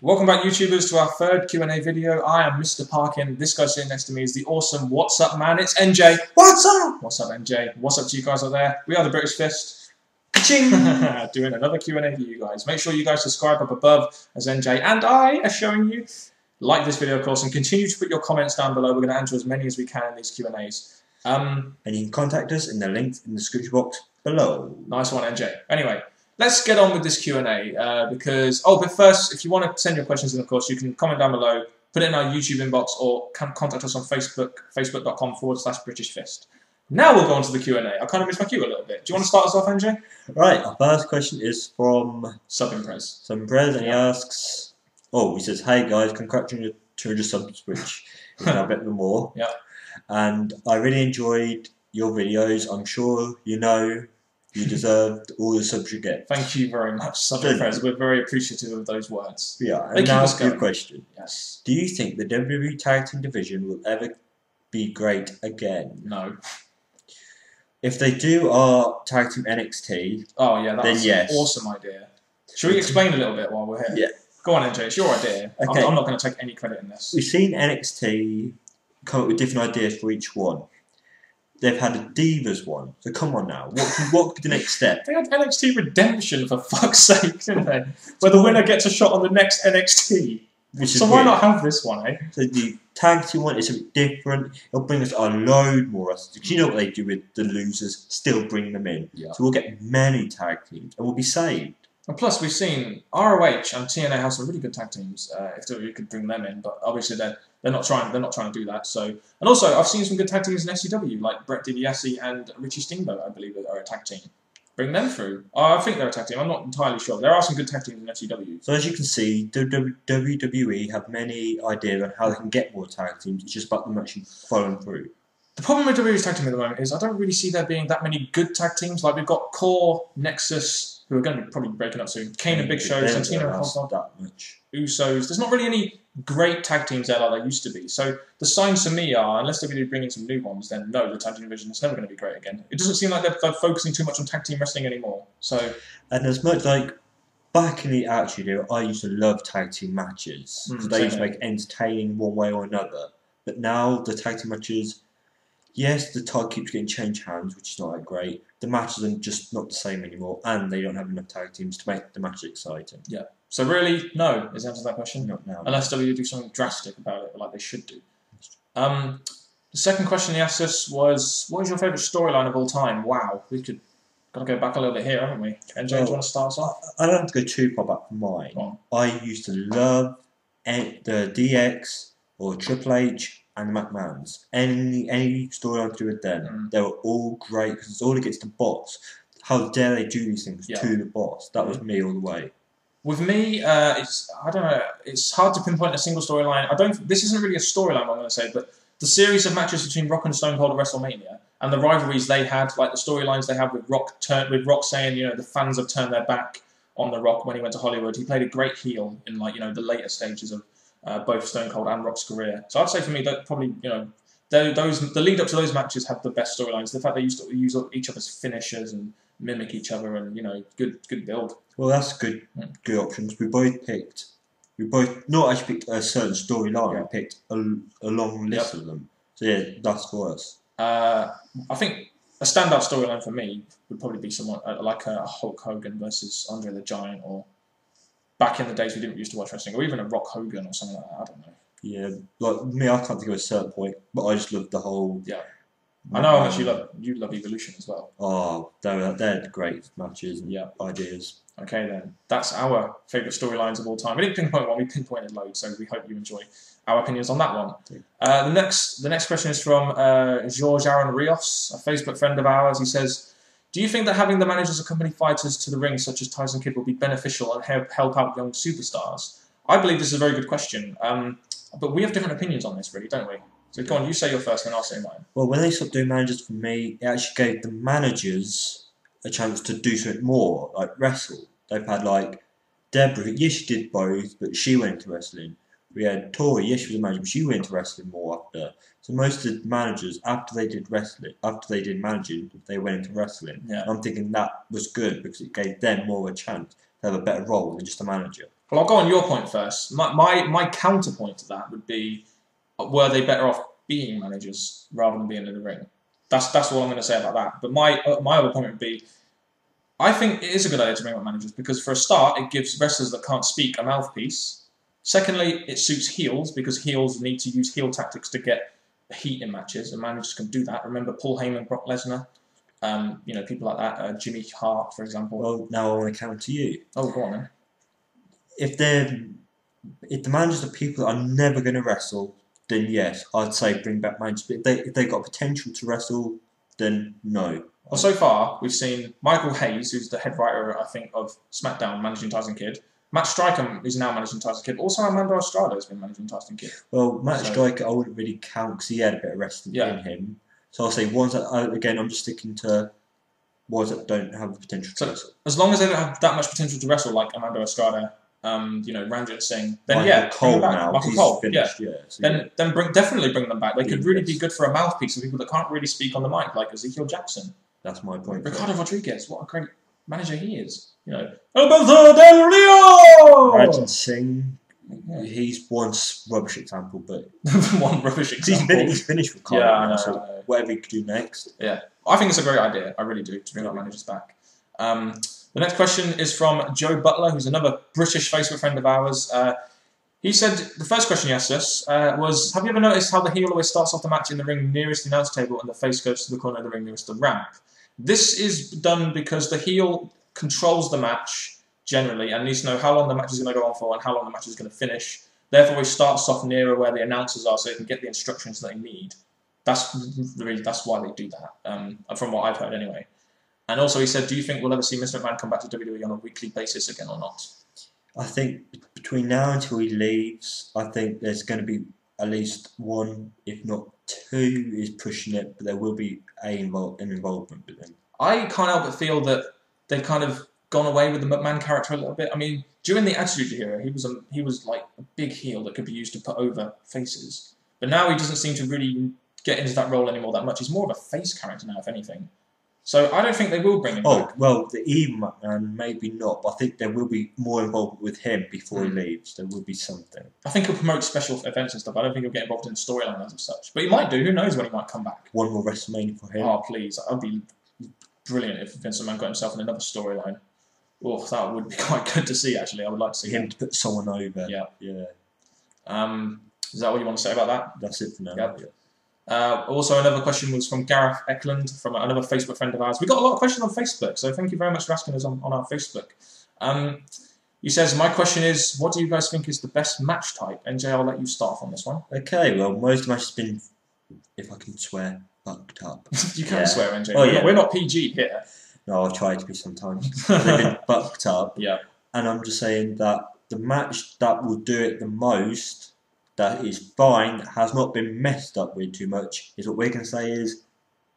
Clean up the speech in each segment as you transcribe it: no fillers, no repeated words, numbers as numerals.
Welcome back, YouTubers, to our third Q&A video. I am Mr. Parkin. This guy sitting next to me is the awesome What's Up Man. It's NJ. What's up? What's up, NJ? What's up to you guys out there? We are the British Fist. Ka-ching! Doing another Q&A for you guys. Make sure you guys subscribe up above, as NJ and I are showing you. Like this video, of course, and continue to put your comments down below. We're going to answer as many as we can in these Q&As. And you can contact us in the link in the description box below. Nice one, NJ. Anyway, let's get on with this Q&A but first, if you want to send your questions in, of course, you can comment down below, put it in our YouTube inbox, or contact us on Facebook, facebook.com/British Fist. Now we'll go on to the Q&A. I kind of missed my cue a little bit. Do you want to start us off, NJ? Right, our first question is from Subimprez. And he asks, he says, "Hey guys, congrats on your 200 subs, which is now a bit more. Yeah. And I really enjoyed your videos. I'm sure you know you deserved all the subs you get." Thank you very much, Subimprez. We're very appreciative of those words. Yeah, and now your question. Yes. Do you think the WWE Tag Team division will ever be great again? No. If they do our Tag Team NXT, that's yes. An awesome idea. Should we explain a little bit while we're here? Yeah. Go on, NJ. It's your idea. Okay. I'm not going to take any credit in this. We've seen NXT come up with different ideas for each one. They've had a Divas one, so come on now. What could be the next step? They had NXT Redemption, for fuck's sake, didn't they? Where the winner gets a shot on the next NXT. So why not have this one, eh? So the tag team one is a bit different. It'll bring us a load more wrestlers. Because you know what they do with the losers, still bring them in. Yeah. So we'll get many tag teams and we'll be saved. And plus, we've seen ROH and TNA have some really good tag teams. If we could bring them in, but obviously they're not trying to do that. So, and also I've seen some good tag teams in SCW, like Brett DiBiase and Richie Steamboat, I believe, are a tag team. Bring them through. I think they're a tag team. I'm not entirely sure. There are some good tag teams in SCW. So as you can see, WWE have many ideas on how they can get more tag teams. It's just about them actually following through. The problem with WWE's tag team at the moment is I don't really see there being that many good tag teams. Like we've got Core, Nexus, who are going to be probably breaking up soon. Kane and Big Show, Santino and Cosmo, Usos. There's not really any great tag teams there like there used to be. So the signs for me are, unless they're really bringing some new ones, then no, the tag team division is never going to be great again. It doesn't seem like they're focusing too much on tag team wrestling anymore. So, and as much like back in the Attitude Era, I used to love tag team matches because they used to make entertaining one way or another. But now the tag team matches, yes, the tag keeps getting changed hands, which is not that great. The matches are just not the same anymore, and they don't have enough tag teams to make the match exciting. Yeah. So really, no, is the answer to that question? Not now. Unless WWE do something drastic about it, like they should do. The second question he asked us was, what is your favourite storyline of all time? Wow, we could gotta go back a little bit here, haven't we? NJ, do you want to start us off? I don't have to go too far back for mine. Oh. I used to love the DX or Triple H and the McMahons. Any storyline to do with them, they were all great because it's all against the boss. How dare they do these things to the boss? That was me all the way. With me, I don't know. It's hard to pinpoint a single storyline. This isn't really a storyline, I'm going to say, but the series of matches between Rock and Stone Cold at WrestleMania and the rivalries they had, like the storylines they had with Rock saying, the fans have turned their back on The Rock when he went to Hollywood. He played a great heel in the later stages of both Stone Cold and Rock's career. So I'd say for me that probably the lead up to those matches have the best storylines. The fact they used to use each other's finishers and mimic each other, and good build. Well, that's good options. We both not actually picked a certain storyline. We picked a long list of them. So yeah, that's for us. I think a standout storyline for me would probably be someone like a Hulk Hogan versus Andre the Giant, or back in the days we didn't used to watch wrestling, or even a Rock Hogan or something like that. I don't know. Yeah, like me, I can't think of a certain point, but I just love the whole. Yeah. I know how much you love Evolution as well. Oh, they're great matches and ideas. Okay then, that's our favourite storylines of all time. We didn't pinpoint one, we pinpointed loads, so we hope you enjoy our opinions on that one. Yeah. The next question is from George Aaron Rios, a Facebook friend of ours. He says, do you think that having the managers accompany fighters to the ring, such as Tyson Kidd, will be beneficial and help out young superstars? I believe this is a very good question, but we have different opinions on this, really, don't we? So go on, you say your first, and I'll say mine. Well, when they stopped doing managers for me, it actually gave the managers a chance to do something more, like wrestle. They've had like Deborah, yes, she did both, but she went into wrestling. We had Tori, yes, she was a manager, but she went into wrestling more after. So most of the managers, after they did managing, they went into wrestling. Yeah. I'm thinking that was good because it gave them more of a chance. to have a better role than just a manager. Well, I'll go on your point first. My counterpoint to that would be, were they better off being managers rather than being in the ring? That's all I'm going to say about that. But my other point would be, I think it is a good idea to bring up managers because for a start, it gives wrestlers that can't speak a mouthpiece. Secondly, it suits heels because heels need to use heel tactics to get heat in matches, and managers can do that. Remember Paul Heyman, Brock Lesnar, people like that, Jimmy Hart, for example. Well, now I want to counter you. Oh, go on then. If the managers are people that are never going to wrestle, then yes, I'd say bring back managers. But if they got potential to wrestle, then no. Well, so far we've seen Michael Hayes, who's the head writer, I think, of SmackDown, managing Tyson Kidd. Matt Striker is now managing Tyson Kidd. Also, Amanda Estrada has been managing Tyson Kidd. Well, Matt Striker, I wouldn't really count because he had a bit of wrestling in him. So I'll say ones that, again, I'm just sticking to ones that don't have the potential to wrestle. As long as they don't have that much potential to wrestle, like Amanda Estrada, Ranjit Singh, then Michael Cole now, Michael Cole, finished, then definitely bring them back. They could really be good for a mouthpiece for people that can't really speak on the mic, like Ezekiel Jackson. That's my point. Ricardo Rodriguez, what a great manager he is. Alberto Del Rio! Ranjit Singh, he's one rubbish example, but one rubbish example. He's finished with Carl. I know. Whatever he could do next. Yeah, I think it's a great idea. I really do, to bring our managers back. The next question is from Joe Butler, who's another British Facebook friend of ours. He said, the first question he asked us was, have you ever noticed how the heel always starts off the match in the ring nearest the announce table and the face goes to the corner of the ring nearest the ramp? This is done because the heel controls the match, generally, and needs to know how long the match is going to go on for and how long the match is going to finish. Therefore, he starts off nearer where the announcers are so he can get the instructions that they need. That's why they do that, from what I've heard anyway. And also he said, do you think we'll ever see Mr. McMahon come back to WWE on a weekly basis again or not? I think between now until he leaves, I think there's going to be at least one, if not two, is pushing it, but there will be an involvement with him. I can't help but feel that they've kind of gone away with the McMahon character a little bit. I mean, during the Attitude Era, he was like a big heel that could be used to put over faces. But now he doesn't seem to really get into that role anymore that much. He's more of a face character now, if anything. So I don't think they will bring him back. Well, the evil McMahon, maybe not, but I think there will be more involvement with him before he leaves. There will be something. I think he'll promote special events and stuff. I don't think he'll get involved in the storyline as such. But he might do. Who knows when he might come back? One more WrestleMania for him. Oh, please. That would be brilliant if Vince McMahon got himself in another storyline. Oh, that would be quite good to see, actually. I would like to see him to put someone over. Yeah. Yeah. Is that what you want to say about that? That's it for now. Yep. Yeah. Also, another question was from Gareth Eklund, from another Facebook friend of ours. We got a lot of questions on Facebook, so thank you very much for asking us on our Facebook. He says, my question is, what do you guys think is the best match type? NJ, I'll let you start off on this one. Okay, well, most of the matches have been, if I can swear, fucked up. You can swear, NJ. Oh, we're not PG here. No, I've tried to be sometimes. They've been fucked up. Yeah. And I'm just saying that the match that will do it the most, that is fine, that has not been messed up with too much, is what we're going to say is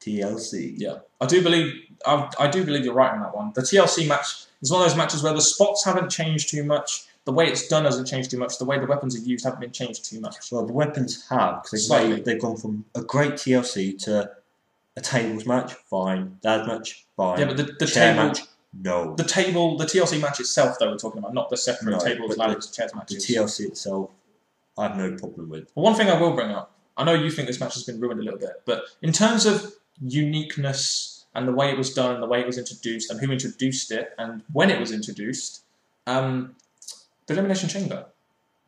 TLC. Yeah, I do believe you're right on that one. The TLC match is one of those matches where the spots haven't changed too much, the way it's done hasn't changed too much, the way the weapons are used haven't been changed too much. Well, the weapons have, because they've gone from a great TLC to a tables match, fine. Ladder match, fine. Yeah, but the chair table match, no. The TLC match itself, though, we're talking about, not the separate tables, ladders, chairs matches. The TLC itself, I have no problem with. Well, one thing I will bring up, I know you think this match has been ruined a little bit, but in terms of uniqueness and the way it was done and the way it was introduced and who introduced it and when it was introduced, the Elimination Chamber,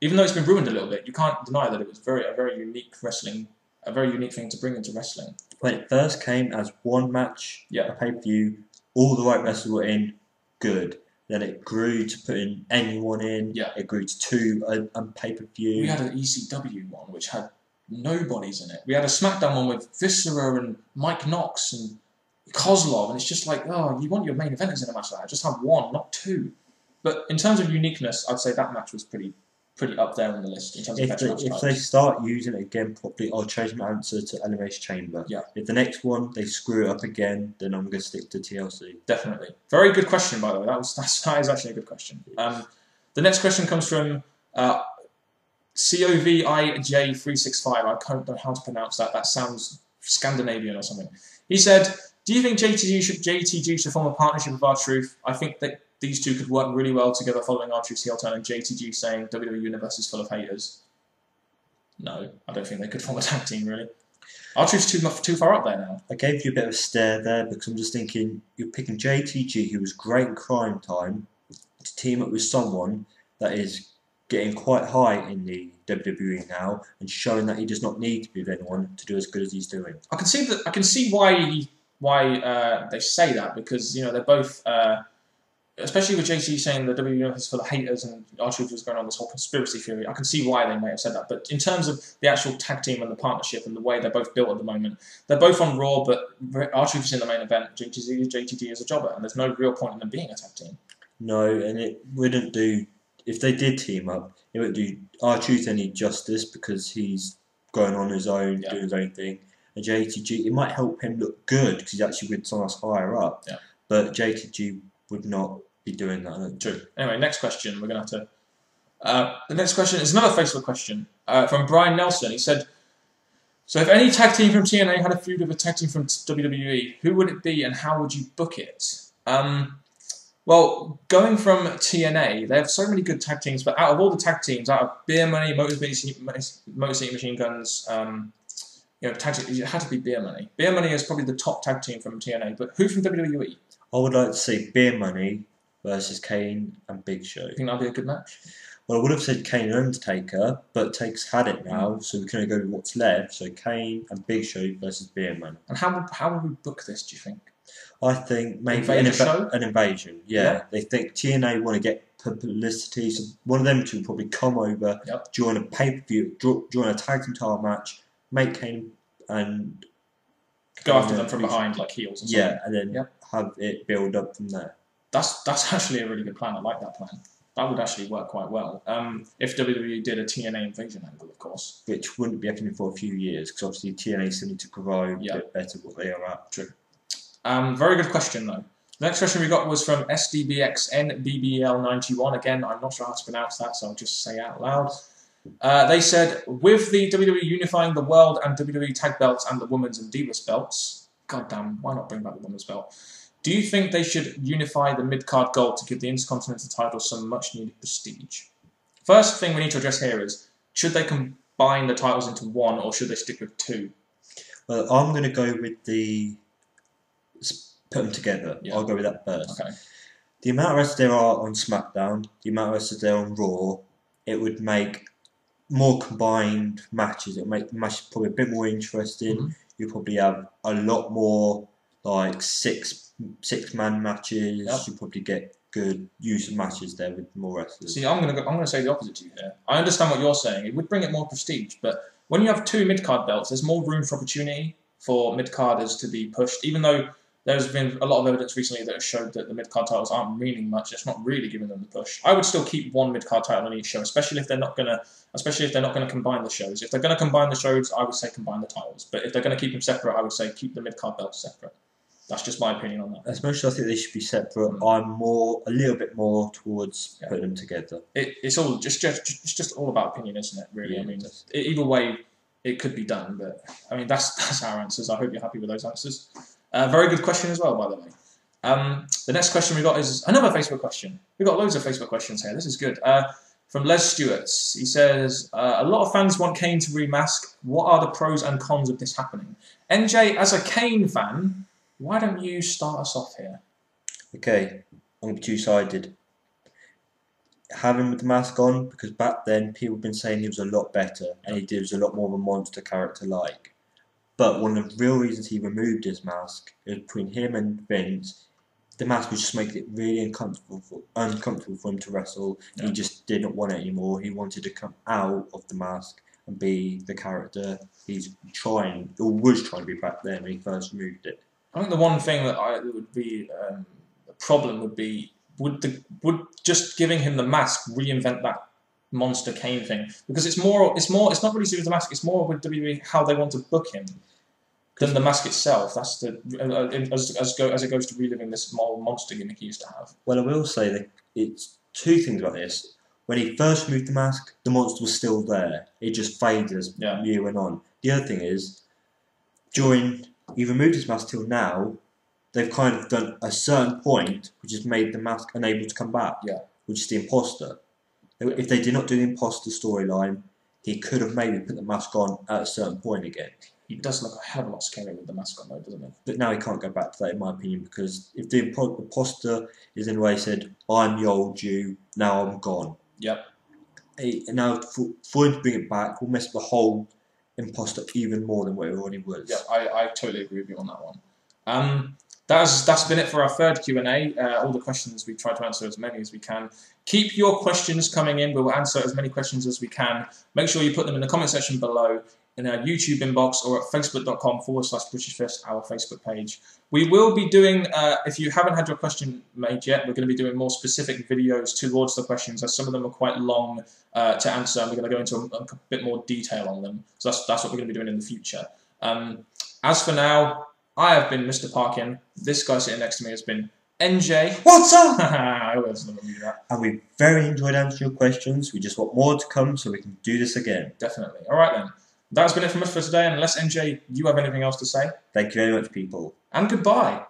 even though it's been ruined a little bit, you can't deny that it was a very unique thing to bring into wrestling. When it first came as one match, a pay-per-view, all the right wrestlers were in, good. Then it grew to putting anyone in. Yeah. It grew to two on pay-per-view. We had an ECW one which had nobodies in it. We had a SmackDown one with Viscera and Mike Knox and Kozlov, and it's just like, oh, you want your main eventers in a match like that. Just have one, not two. But in terms of uniqueness, I'd say that match was pretty up there on the list in terms of better match types. If they start using it again properly, I'll change my answer to Elimination Chamber. Yeah. If the next one they screw it up again, then I'm going to stick to TLC. Definitely. Very good question, by the way. That is actually a good question. The next question comes from COVIJ365. I don't know how to pronounce that. That sounds Scandinavian or something. He said, do you think JTG should form a partnership with R-Truth? I think that these two could work really well together following R-Truth's heel turn and JTG saying WWE Universe is full of haters? No, I don't think they could form a tag team, really. R-Truth's too far up there now. I gave you a bit of a stare there because I'm just thinking you're picking JTG, who was great in Crime Time, to team up with someone that is getting quite high in the WWE now and showing that he does not need to be with anyone to do as good as he's doing. I can see that. I can see why they say that, because they're both, especially with JT saying the WWE Universe is full of haters and R-Truth was going on this whole conspiracy theory. I can see why they may have said that, but in terms of the actual tag team and the partnership and the way they're both built at the moment, they're both on Raw, but R-Truth is in the main event. JTG is a jobber, and there's no real point in them being a tag team. No, and it wouldn't do. If they did team up, it wouldn't do R-Truth any justice because he's going on his own, doing his own thing. And JTG, it might help him look good because he's actually with someone else higher up. Yeah. But JTG would not be doing that. True. Anyway, next question. We're going to have to... the next question is another Facebook question from Brian Nelson. He said, so if any tag team from TNA had a feud with a tag team from WWE, who would it be and how would you book it? Well, going from TNA, they have so many good tag teams, but out of all the tag teams, out of Beer Money, Motor City Machine Guns, tag team, it had to be Beer Money. Beer Money is probably the top tag team from TNA, but who from WWE? I would like to see Beer Money versus Kane and Big Show. You think that'd be a good match? Well, I would have said Kane and Undertaker, but Take's had it now, so we can only go with what's left. So Kane and Big Show versus Beer Money. And how would we book this, do you think? I think maybe an invasion. Yeah. They think TNA want to get publicity, so one of them two will probably come over, join a pay-per-view, join a tag team title match, make Kane and go after them from behind like heels. Or something. Yeah, and then have it build up from there. That's actually a really good plan. I like that plan. That would actually work quite well. If WWE did a TNA invasion angle, of course. Which wouldn't be happening for a few years, because obviously TNA still need to provide a bit better what they are at. True. Very good question, though. The next question we got was from SDBXNBBL91. Again, I'm not sure how to pronounce that, so I'll just say it out loud. They said, with the WWE unifying the world and WWE tag belts and the women's and divas belts, goddamn, why not bring back the women's belt? Do you think they should unify the mid-card gold to give the Intercontinental title some much-needed prestige? First thing we need to address here is, should they combine the titles into one, or should they stick with two? Well, I'm going to go with put them together. I'll go with that first. Okay. The amount of wrestlers there are on SmackDown, the amount of wrestlers there on Raw, it would make more combined matches. It would make the matches probably a bit more interesting. Mm-hmm. You'll probably have a lot more like six-man matches. Yep. You probably get good use of matches there with more wrestlers. See, I'm gonna say the opposite to you here. I understand what you're saying. It would bring it more prestige, but when you have two mid-card belts, there's more room for opportunity for mid-carders to be pushed. Even though there's been a lot of evidence recently that has showed that the mid-card titles aren't meaning much. It's not really giving them the push. I would still keep one mid-card title on each show, especially if they're not gonna combine the shows. If they're gonna combine the shows, I would say combine the titles. But if they're gonna keep them separate, I would say keep the mid-card belts separate. That's just my opinion on that. As much as I think they should be separate, I'm a little bit more towards putting them together. It's all just all about opinion, isn't it? Really, I mean, either way, it could be done. But I mean, that's our answers. I hope you're happy with those answers. Very good question as well, by the way. The next question we got is another Facebook question. We've got loads of Facebook questions here. This is good. From Les Stewart. He says, a lot of fans want Kane to remask. What are the pros and cons of this happening? NJ, as a Kane fan, why don't you start us off here? Okay, I'm going to be two-sided. Have him with the mask on, because back then people have been saying he was a lot better and he was a lot more of a monster character like. But one of the real reasons he removed his mask is between him and Vince, the mask was just making it really uncomfortable for him to wrestle. Yeah. He just didn't want it anymore. He wanted to come out of the mask and be the character was trying to be back then when he first removed it. I think the one thing that would be a problem would be would just giving him the mask reinvent that monster Kane thing, because it's not really to do with the mask. It's more with WWE how they want to book him than the mask itself. That's as it goes to reliving this monster gimmick he used to have. Well, I will say that it's two things about this. When he first removed the mask, the monster was still there. It just faded as the year went on. The other thing is, he removed his mask till now, they've kind of done a certain point, which has made the mask unable to come back. Yeah. Which is the imposter. If they did not do the imposter storyline, he could have maybe put the mask on at a certain point again. He does look a hell of a lot scarier with the mask on, though, doesn't he? But now he can't go back to that, in my opinion, because if the imposter is in a way said, "I'm the old you, now I'm gone." Yep. Now for him to bring it back will mess up the whole imposter even more than what it already was. Yeah, I totally agree with you on that one. That's been it for our third Q&A. All the questions, we tried to answer as many as we can. Keep your questions coming in. We will answer as many questions as we can. Make sure you put them in the comment section below, in our YouTube inbox, or at facebook.com/BritishFist, our Facebook page. We will be doing, if you haven't had your question made yet, we're going to be doing more specific videos towards the questions, as some of them are quite long to answer, and we're going to go into a bit more detail on them. So that's what we're going to be doing in the future. As for now, I have been Mr. Parkin. This guy sitting next to me has been NJ. What's up? I always love to do that. And we very enjoyed answering your questions. We just want more to come so we can do this again. Definitely. All right then. That's been it from us for today. Unless NJ, you have anything else to say? Thank you very much, people. And goodbye.